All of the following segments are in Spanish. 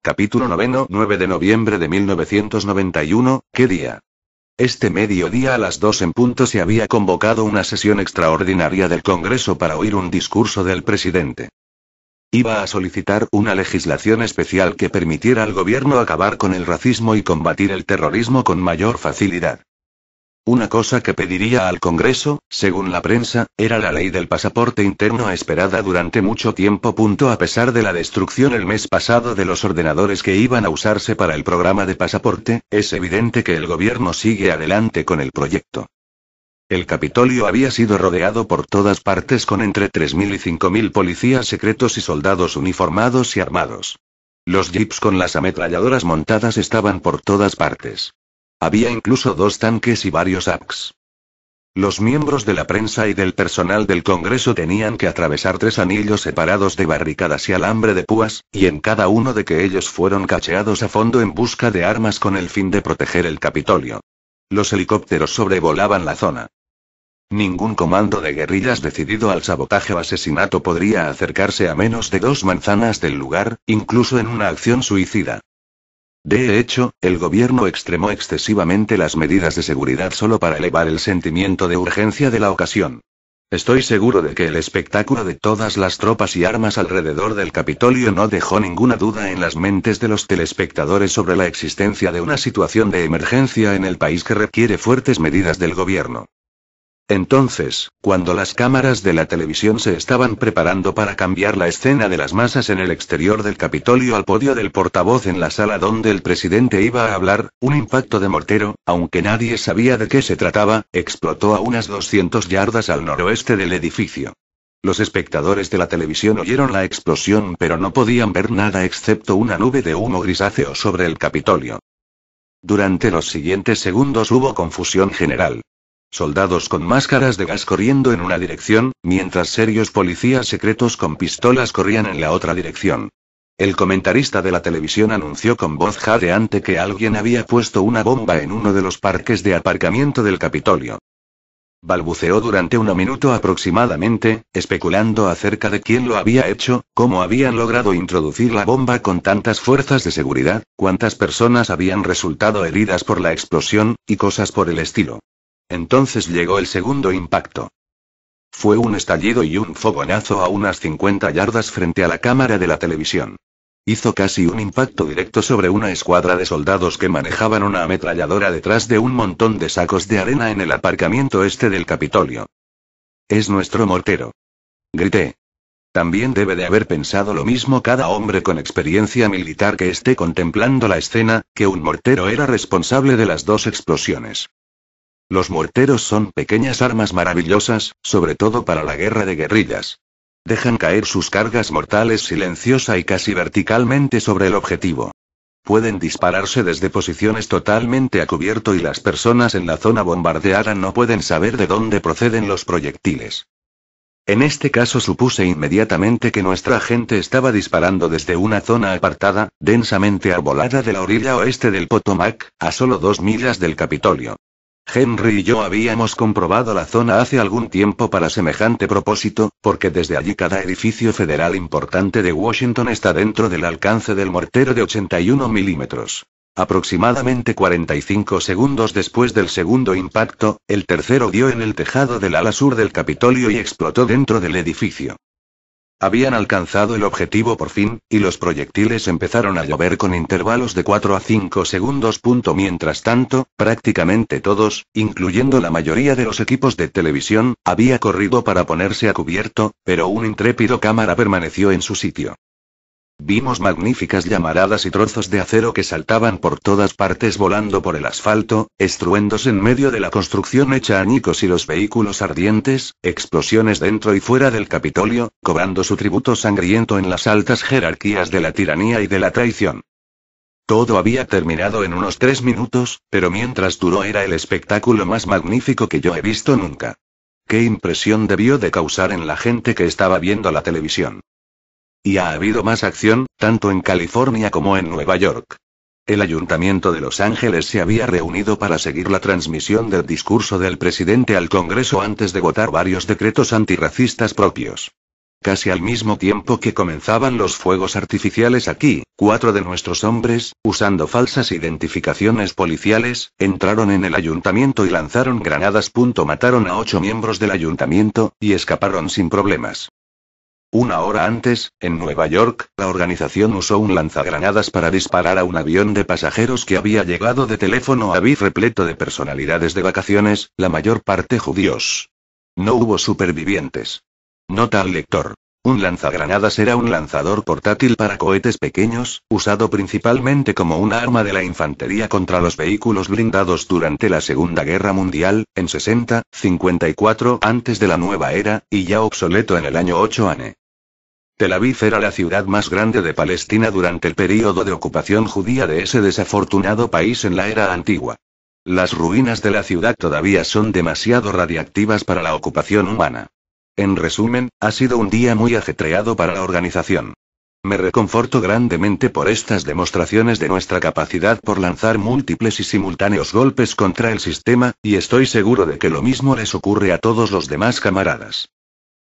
Capítulo 9 de noviembre de 1991, ¿qué día? Este mediodía a las 2 en punto se había convocado una sesión extraordinaria del Congreso para oír un discurso del presidente. Iba a solicitar una legislación especial que permitiera al gobierno acabar con el racismo y combatir el terrorismo con mayor facilidad. Una cosa que pediría al Congreso, según la prensa, era la ley del pasaporte interno esperada durante mucho tiempo. A pesar de la destrucción el mes pasado de los ordenadores que iban a usarse para el programa de pasaporte, es evidente que el gobierno sigue adelante con el proyecto. El Capitolio había sido rodeado por todas partes con entre 3.000 y 5.000 policías secretos y soldados uniformados y armados. Los jeeps con las ametralladoras montadas estaban por todas partes. Había incluso 2 tanques y varios APCs. Los miembros de la prensa y del personal del Congreso tenían que atravesar 3 anillos separados de barricadas y alambre de púas, y en cada uno de que ellos fueron cacheados a fondo en busca de armas con el fin de proteger el Capitolio. Los helicópteros sobrevolaban la zona. Ningún comando de guerrillas decidido al sabotaje o asesinato podría acercarse a menos de 2 manzanas del lugar, incluso en una acción suicida. De hecho, el gobierno extremó excesivamente las medidas de seguridad solo para elevar el sentimiento de urgencia de la ocasión. Estoy seguro de que el espectáculo de todas las tropas y armas alrededor del Capitolio no dejó ninguna duda en las mentes de los telespectadores sobre la existencia de una situación de emergencia en el país que requiere fuertes medidas del gobierno. Entonces, cuando las cámaras de la televisión se estaban preparando para cambiar la escena de las masas en el exterior del Capitolio al podio del portavoz en la sala donde el presidente iba a hablar, un impacto de mortero, aunque nadie sabía de qué se trataba, explotó a unas 200 yardas al noroeste del edificio. Los espectadores de la televisión oyeron la explosión pero no podían ver nada excepto una nube de humo grisáceo sobre el Capitolio. Durante los siguientes segundos hubo confusión general. Soldados con máscaras de gas corriendo en una dirección, mientras serios policías secretos con pistolas corrían en la otra dirección. El comentarista de la televisión anunció con voz jadeante que alguien había puesto una bomba en uno de los parques de aparcamiento del Capitolio. Balbuceó durante 1 minuto aproximadamente, especulando acerca de quién lo había hecho, cómo habían logrado introducir la bomba con tantas fuerzas de seguridad, cuántas personas habían resultado heridas por la explosión, y cosas por el estilo. Entonces llegó el segundo impacto. Fue un estallido y un fogonazo a unas 50 yardas frente a la cámara de la televisión. Hizo casi un impacto directo sobre una escuadra de soldados que manejaban una ametralladora detrás de un montón de sacos de arena en el aparcamiento este del Capitolio. «Es nuestro mortero», grité. También debe de haber pensado lo mismo cada hombre con experiencia militar que esté contemplando la escena, que un mortero era responsable de las 2 explosiones. Los morteros son pequeñas armas maravillosas, sobre todo para la guerra de guerrillas. Dejan caer sus cargas mortales silenciosa y casi verticalmente sobre el objetivo. Pueden dispararse desde posiciones totalmente a cubierto y las personas en la zona bombardeada no pueden saber de dónde proceden los proyectiles. En este caso supuse inmediatamente que nuestra gente estaba disparando desde una zona apartada, densamente arbolada de la orilla oeste del Potomac, a solo 2 millas del Capitolio. Henry y yo habíamos comprobado la zona hace algún tiempo para semejante propósito, porque desde allí cada edificio federal importante de Washington está dentro del alcance del mortero de 81 milímetros. Aproximadamente 45 segundos después del segundo impacto, el tercero dio en el tejado del ala sur del Capitolio y explotó dentro del edificio. Habían alcanzado el objetivo por fin, y los proyectiles empezaron a llover con intervalos de 4 a 5 segundos. Mientras tanto, prácticamente todos, incluyendo la mayoría de los equipos de televisión, había corrido para ponerse a cubierto, pero un intrépido cámara permaneció en su sitio. Vimos magníficas llamaradas y trozos de acero que saltaban por todas partes volando por el asfalto, estruendos en medio de la construcción hecha añicos y los vehículos ardientes, explosiones dentro y fuera del Capitolio, cobrando su tributo sangriento en las altas jerarquías de la tiranía y de la traición. Todo había terminado en unos 3 minutos, pero mientras duró era el espectáculo más magnífico que yo he visto nunca. ¿Qué impresión debió de causar en la gente que estaba viendo la televisión? Y ha habido más acción, tanto en California como en Nueva York. El Ayuntamiento de Los Ángeles se había reunido para seguir la transmisión del discurso del presidente al Congreso antes de votar varios decretos antirracistas propios. Casi al mismo tiempo que comenzaban los fuegos artificiales aquí, 4 de nuestros hombres, usando falsas identificaciones policiales, entraron en el ayuntamiento y lanzaron granadas. Mataron a 8 miembros del ayuntamiento, y escaparon sin problemas. Una hora antes, en Nueva York, la organización usó un lanzagranadas para disparar a un avión de pasajeros que había llegado de Teléfono Aviv repleto de personalidades de vacaciones, la mayor parte judíos. No hubo supervivientes. Nota al lector. Un lanzagranadas era un lanzador portátil para cohetes pequeños, usado principalmente como una arma de la infantería contra los vehículos blindados durante la Segunda Guerra Mundial, en 54 antes de la nueva era, y ya obsoleto en el año 8 ANE. Tel Aviv era la ciudad más grande de Palestina durante el período de ocupación judía de ese desafortunado país en la era antigua. Las ruinas de la ciudad todavía son demasiado radiactivas para la ocupación humana. En resumen, ha sido un día muy ajetreado para la organización. Me reconforto grandemente por estas demostraciones de nuestra capacidad por lanzar múltiples y simultáneos golpes contra el sistema, y estoy seguro de que lo mismo les ocurre a todos los demás camaradas.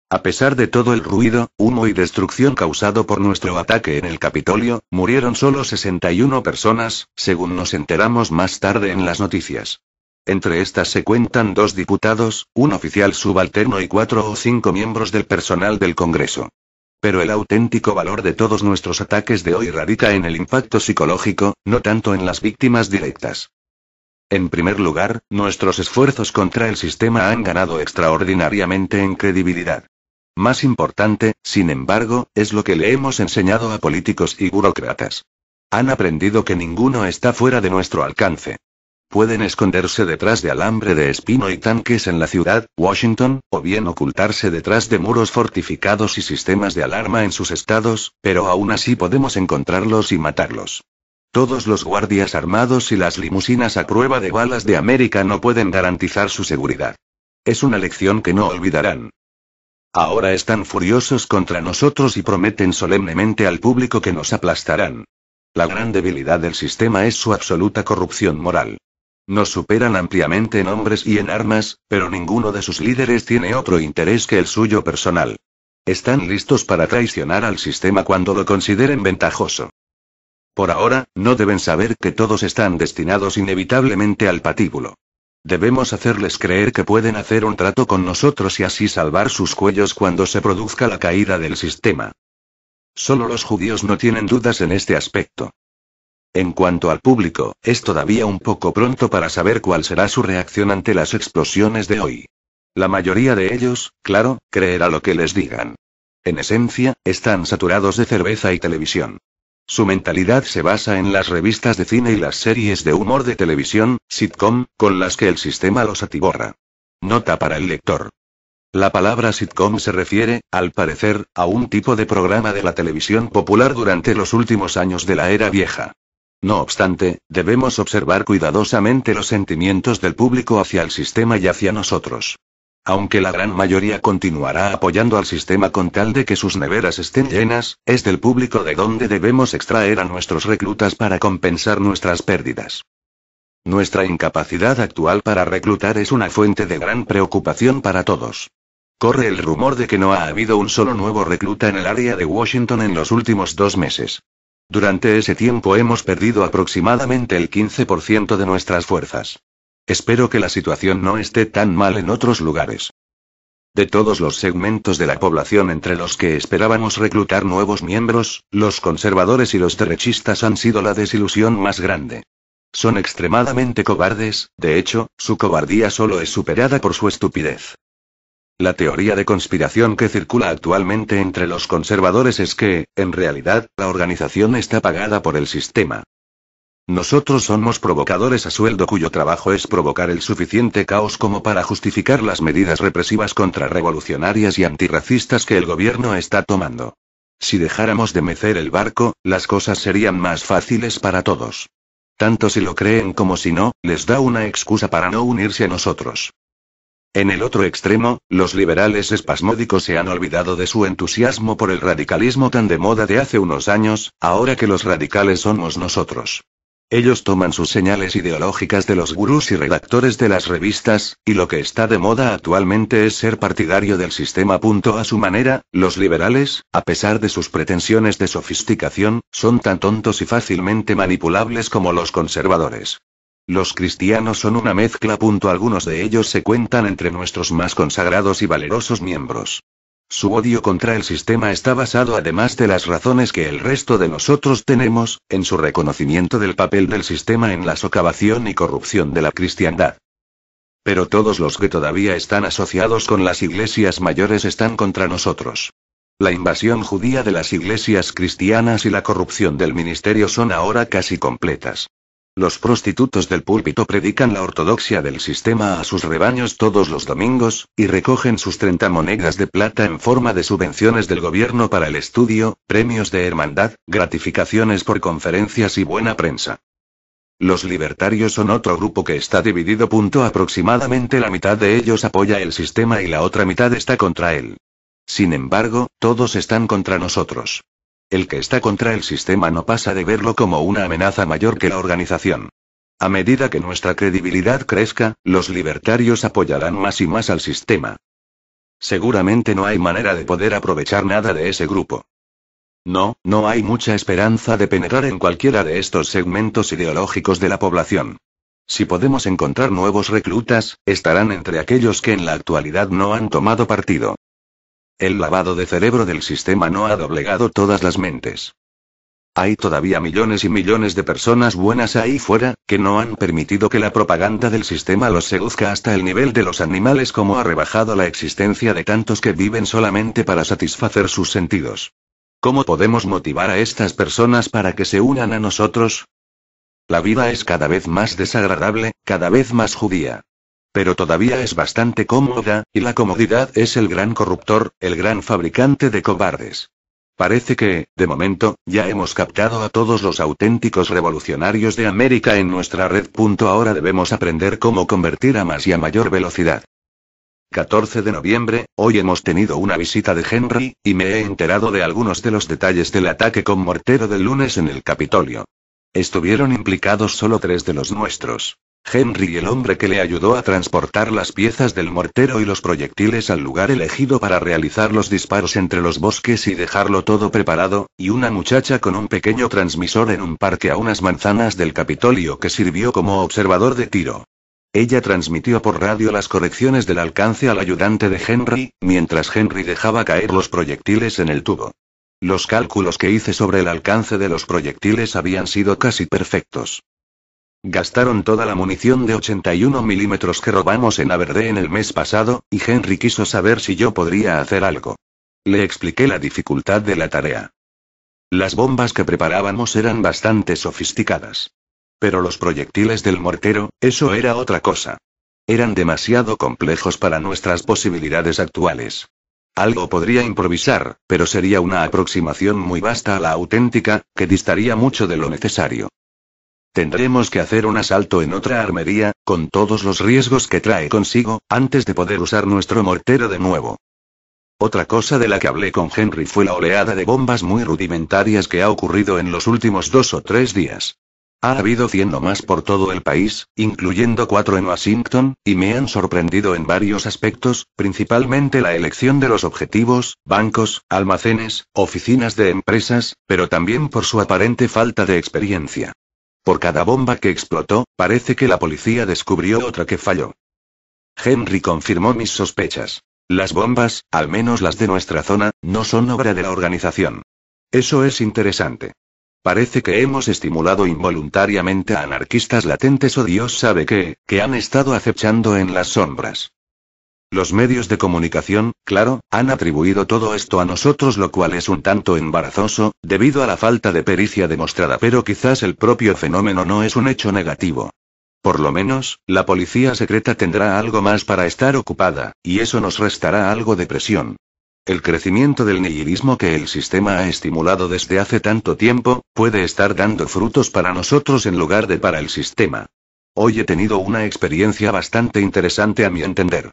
A pesar de todo el ruido, humo y destrucción causado por nuestro ataque en el Capitolio, murieron solo 61 personas, según nos enteramos más tarde en las noticias. Entre estas se cuentan 2 diputados, un oficial subalterno y 4 o 5 miembros del personal del Congreso. Pero el auténtico valor de todos nuestros ataques de hoy radica en el impacto psicológico, no tanto en las víctimas directas. En primer lugar, nuestros esfuerzos contra el sistema han ganado extraordinariamente en credibilidad. Más importante, sin embargo, es lo que le hemos enseñado a políticos y burócratas. Han aprendido que ninguno está fuera de nuestro alcance. Pueden esconderse detrás de alambre de espino y tanques en la ciudad, Washington, o bien ocultarse detrás de muros fortificados y sistemas de alarma en sus estados, pero aún así podemos encontrarlos y matarlos. Todos los guardias armados y las limusinas a prueba de balas de América no pueden garantizar su seguridad. Es una lección que no olvidarán. Ahora están furiosos contra nosotros y prometen solemnemente al público que nos aplastarán. La gran debilidad del sistema es su absoluta corrupción moral. Nos superan ampliamente en hombres y en armas, pero ninguno de sus líderes tiene otro interés que el suyo personal. Están listos para traicionar al sistema cuando lo consideren ventajoso. Por ahora, no deben saber que todos están destinados inevitablemente al patíbulo. Debemos hacerles creer que pueden hacer un trato con nosotros y así salvar sus cuellos cuando se produzca la caída del sistema. Solo los judíos no tienen dudas en este aspecto. En cuanto al público, es todavía un poco pronto para saber cuál será su reacción ante las explosiones de hoy. La mayoría de ellos, claro, creerá lo que les digan. En esencia, están saturados de cerveza y televisión. Su mentalidad se basa en las revistas de cine y las series de humor de televisión, sitcom, con las que el sistema los atiborra. Nota para el lector. La palabra sitcom se refiere, al parecer, a un tipo de programa de la televisión popular durante los últimos años de la era vieja. No obstante, debemos observar cuidadosamente los sentimientos del público hacia el sistema y hacia nosotros. Aunque la gran mayoría continuará apoyando al sistema con tal de que sus neveras estén llenas, es del público de donde debemos extraer a nuestros reclutas para compensar nuestras pérdidas. Nuestra incapacidad actual para reclutar es una fuente de gran preocupación para todos. Corre el rumor de que no ha habido un solo nuevo recluta en el área de Washington en los últimos 2 meses. Durante ese tiempo hemos perdido aproximadamente el 15% de nuestras fuerzas. Espero que la situación no esté tan mal en otros lugares. De todos los segmentos de la población entre los que esperábamos reclutar nuevos miembros, los conservadores y los derechistas han sido la desilusión más grande. Son extremadamente cobardes, de hecho, su cobardía solo es superada por su estupidez. La teoría de conspiración que circula actualmente entre los conservadores es que, en realidad, la organización está pagada por el sistema. Nosotros somos provocadores a sueldo cuyo trabajo es provocar el suficiente caos como para justificar las medidas represivas contrarrevolucionarias y antirracistas que el gobierno está tomando. Si dejáramos de mecer el barco, las cosas serían más fáciles para todos. Tanto si lo creen como si no, les da una excusa para no unirse a nosotros. En el otro extremo, los liberales espasmódicos se han olvidado de su entusiasmo por el radicalismo tan de moda de hace unos años, ahora que los radicales somos nosotros. Ellos toman sus señales ideológicas de los gurús y redactores de las revistas, y lo que está de moda actualmente es ser partidario del sistema. A su manera, los liberales, a pesar de sus pretensiones de sofisticación, son tan tontos y fácilmente manipulables como los conservadores. Los cristianos son una mezcla. Algunos de ellos se cuentan entre nuestros más consagrados y valerosos miembros. Su odio contra el sistema está basado, además de las razones que el resto de nosotros tenemos, en su reconocimiento del papel del sistema en la socavación y corrupción de la cristiandad. Pero todos los que todavía están asociados con las iglesias mayores están contra nosotros. La invasión judía de las iglesias cristianas y la corrupción del ministerio son ahora casi completas. Los prostitutos del púlpito predican la ortodoxia del sistema a sus rebaños todos los domingos, y recogen sus 30 monedas de plata en forma de subvenciones del gobierno para el estudio, premios de hermandad, gratificaciones por conferencias y buena prensa. Los libertarios son otro grupo que está dividido. Aproximadamente la mitad de ellos apoya el sistema y la otra mitad está contra él. Sin embargo, todos están contra nosotros. El que está contra el sistema no pasa de verlo como una amenaza mayor que la organización. A medida que nuestra credibilidad crezca, los libertarios apoyarán más y más al sistema. Seguramente no hay manera de poder aprovechar nada de ese grupo. No hay mucha esperanza de penetrar en cualquiera de estos segmentos ideológicos de la población. Si podemos encontrar nuevos reclutas, estarán entre aquellos que en la actualidad no han tomado partido. El lavado de cerebro del sistema no ha doblegado todas las mentes. Hay todavía millones y millones de personas buenas ahí fuera, que no han permitido que la propaganda del sistema los seduzca hasta el nivel de los animales, como ha rebajado la existencia de tantos que viven solamente para satisfacer sus sentidos. ¿Cómo podemos motivar a estas personas para que se unan a nosotros? La vida es cada vez más desagradable, cada vez más judía. Pero todavía es bastante cómoda, y la comodidad es el gran corruptor, el gran fabricante de cobardes. Parece que, de momento, ya hemos captado a todos los auténticos revolucionarios de América en nuestra red. Ahora debemos aprender cómo convertir a más y a mayor velocidad. 14 de noviembre, hoy hemos tenido una visita de Henry, y me he enterado de algunos de los detalles del ataque con mortero del lunes en el Capitolio. Estuvieron implicados solo 3 de los nuestros. Henry y el hombre que le ayudó a transportar las piezas del mortero y los proyectiles al lugar elegido para realizar los disparos entre los bosques y dejarlo todo preparado, y una muchacha con un pequeño transmisor en un parque a unas manzanas del Capitolio que sirvió como observador de tiro. Ella transmitió por radio las correcciones del alcance al ayudante de Henry, mientras Henry dejaba caer los proyectiles en el tubo. Los cálculos que hice sobre el alcance de los proyectiles habían sido casi perfectos. Gastaron toda la munición de 81 milímetros que robamos en Aberdeen el mes pasado, y Henry quiso saber si yo podría hacer algo. Le expliqué la dificultad de la tarea. Las bombas que preparábamos eran bastante sofisticadas. Pero los proyectiles del mortero, eso era otra cosa. Eran demasiado complejos para nuestras posibilidades actuales. Algo podría improvisar, pero sería una aproximación muy vasta a la auténtica, que distaría mucho de lo necesario. Tendremos que hacer un asalto en otra armería, con todos los riesgos que trae consigo, antes de poder usar nuestro mortero de nuevo. Otra cosa de la que hablé con Henry fue la oleada de bombas muy rudimentarias que ha ocurrido en los últimos 2 o 3 días. Ha habido 100 o más por todo el país, incluyendo 4 en Washington, y me han sorprendido en varios aspectos, principalmente la elección de los objetivos, bancos, almacenes, oficinas de empresas, pero también por su aparente falta de experiencia. Por cada bomba que explotó, parece que la policía descubrió otra que falló. Henry confirmó mis sospechas. Las bombas, al menos las de nuestra zona, no son obra de la organización. Eso es interesante. Parece que hemos estimulado involuntariamente a anarquistas latentes o Dios sabe qué, que han estado acechando en las sombras. Los medios de comunicación, claro, han atribuido todo esto a nosotros, lo cual es un tanto embarazoso, debido a la falta de pericia demostrada, pero quizás el propio fenómeno no es un hecho negativo. Por lo menos, la policía secreta tendrá algo más para estar ocupada, y eso nos restará algo de presión. El crecimiento del nihilismo que el sistema ha estimulado desde hace tanto tiempo, puede estar dando frutos para nosotros en lugar de para el sistema. Hoy he tenido una experiencia bastante interesante a mi entender.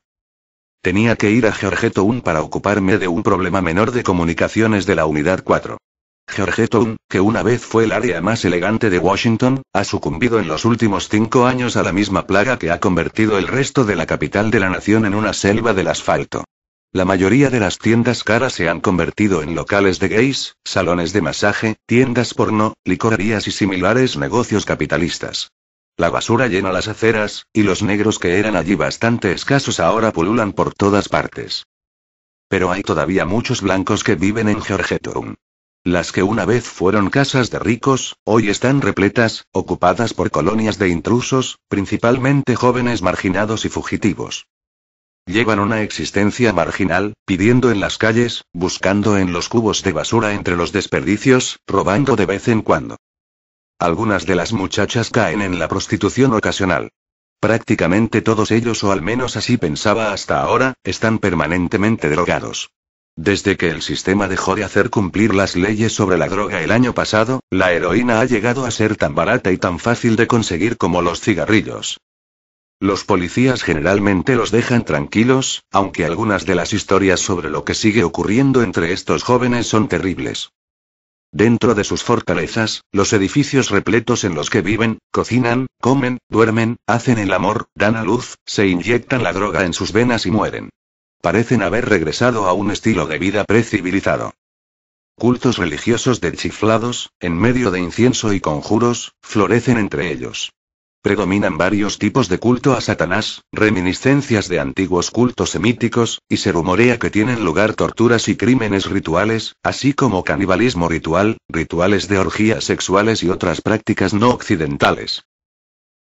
Tenía que ir a Georgetown para ocuparme de un problema menor de comunicaciones de la Unidad 4. Georgetown, que una vez fue el área más elegante de Washington, ha sucumbido en los últimos 5 años a la misma plaga que ha convertido el resto de la capital de la nación en una selva del asfalto. La mayoría de las tiendas caras se han convertido en locales de gays, salones de masaje, tiendas porno, licorerías y similares negocios capitalistas. La basura llena las aceras, y los negros que eran allí bastante escasos ahora pululan por todas partes. Pero hay todavía muchos blancos que viven en Georgetown. Las que una vez fueron casas de ricos, hoy están repletas, ocupadas por colonias de intrusos, principalmente jóvenes marginados y fugitivos. Llevan una existencia marginal, pidiendo en las calles, buscando en los cubos de basura entre los desperdicios, robando de vez en cuando. Algunas de las muchachas caen en la prostitución ocasional. Prácticamente todos ellos, o al menos así pensaba hasta ahora, están permanentemente drogados. Desde que el sistema dejó de hacer cumplir las leyes sobre la droga el año pasado, la heroína ha llegado a ser tan barata y tan fácil de conseguir como los cigarrillos. Los policías generalmente los dejan tranquilos, aunque algunas de las historias sobre lo que sigue ocurriendo entre estos jóvenes son terribles. Dentro de sus fortalezas, los edificios repletos en los que viven, cocinan, comen, duermen, hacen el amor, dan a luz, se inyectan la droga en sus venas y mueren. Parecen haber regresado a un estilo de vida precivilizado. Cultos religiosos de chiflados, en medio de incienso y conjuros, florecen entre ellos. Predominan varios tipos de culto a Satanás, reminiscencias de antiguos cultos semíticos, y se rumorea que tienen lugar torturas y crímenes rituales, así como canibalismo ritual, rituales de orgías sexuales y otras prácticas no occidentales.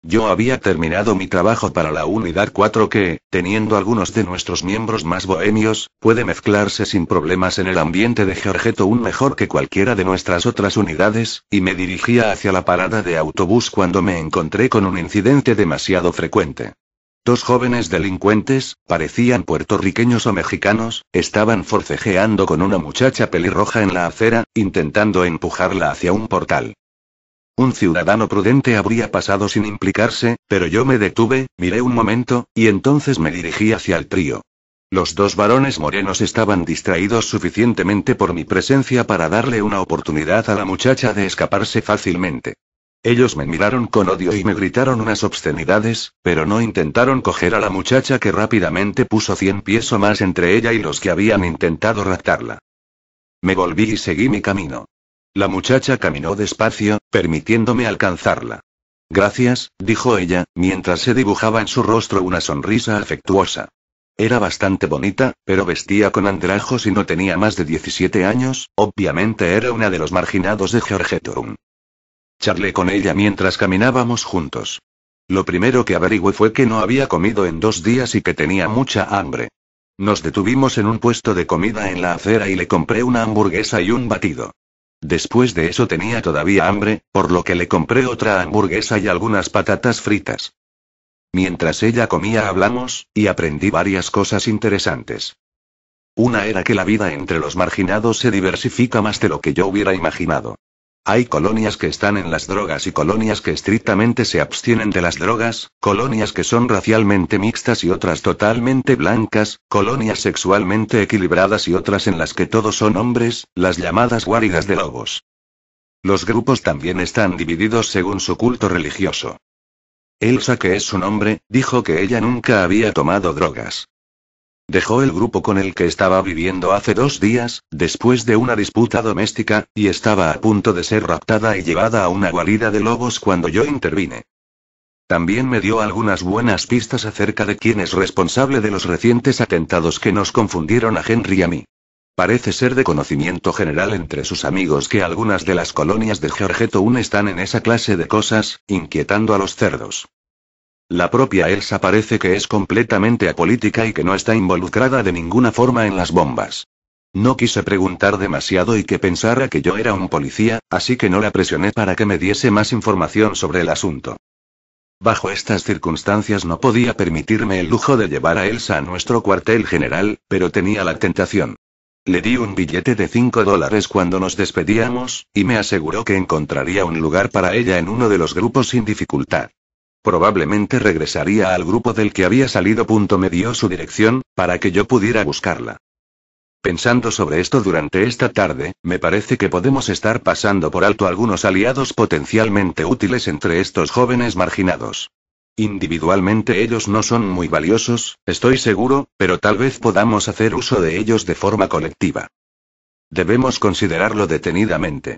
Yo había terminado mi trabajo para la Unidad 4 que, teniendo algunos de nuestros miembros más bohemios, puede mezclarse sin problemas en el ambiente de Georgetown mejor que cualquiera de nuestras otras unidades, y me dirigía hacia la parada de autobús cuando me encontré con un incidente demasiado frecuente. 2 jóvenes delincuentes, parecían puertorriqueños o mexicanos, estaban forcejeando con una muchacha pelirroja en la acera, intentando empujarla hacia un portal. Un ciudadano prudente habría pasado sin implicarse, pero yo me detuve, miré un momento, y entonces me dirigí hacia el trío. Los 2 varones morenos estaban distraídos suficientemente por mi presencia para darle una oportunidad a la muchacha de escaparse fácilmente. Ellos me miraron con odio y me gritaron unas obscenidades, pero no intentaron coger a la muchacha que rápidamente puso 100 pies o más entre ella y los que habían intentado raptarla. Me volví y seguí mi camino. La muchacha caminó despacio, permitiéndome alcanzarla. Gracias, dijo ella, mientras se dibujaba en su rostro una sonrisa afectuosa. Era bastante bonita, pero vestía con andrajos y no tenía más de 17 años, obviamente era una de los marginados de Georgetown. Charlé con ella mientras caminábamos juntos. Lo primero que averigüé fue que no había comido en 2 días y que tenía mucha hambre. Nos detuvimos en un puesto de comida en la acera y le compré una hamburguesa y un batido. Después de eso tenía todavía hambre, por lo que le compré otra hamburguesa y algunas patatas fritas. Mientras ella comía hablamos, y aprendí varias cosas interesantes. Una era que la vida entre los marginados se diversifica más de lo que yo hubiera imaginado. Hay colonias que están en las drogas y colonias que estrictamente se abstienen de las drogas, colonias que son racialmente mixtas y otras totalmente blancas, colonias sexualmente equilibradas y otras en las que todos son hombres, las llamadas guaridas de lobos. Los grupos también están divididos según su culto religioso. Elsa, que es su nombre, dijo que ella nunca había tomado drogas. Dejó el grupo con el que estaba viviendo hace 2 días, después de una disputa doméstica, y estaba a punto de ser raptada y llevada a una guarida de lobos cuando yo intervine. También me dio algunas buenas pistas acerca de quién es responsable de los recientes atentados que nos confundieron a Henry y a mí. Parece ser de conocimiento general entre sus amigos que algunas de las colonias de Georgetown están en esa clase de cosas, inquietando a los cerdos. La propia Elsa parece que es completamente apolítica y que no está involucrada de ninguna forma en las bombas. No quise preguntar demasiado y que pensara que yo era un policía, así que no la presioné para que me diese más información sobre el asunto. Bajo estas circunstancias no podía permitirme el lujo de llevar a Elsa a nuestro cuartel general, pero tenía la tentación. Le di un billete de $5 cuando nos despedíamos, y me aseguró que encontraría un lugar para ella en uno de los grupos sin dificultad. Probablemente regresaría al grupo del que había salido. Me dio su dirección, para que yo pudiera buscarla. Pensando sobre esto durante esta tarde, me parece que podemos estar pasando por alto algunos aliados potencialmente útiles entre estos jóvenes marginados. Individualmente ellos no son muy valiosos, estoy seguro, pero tal vez podamos hacer uso de ellos de forma colectiva. Debemos considerarlo detenidamente.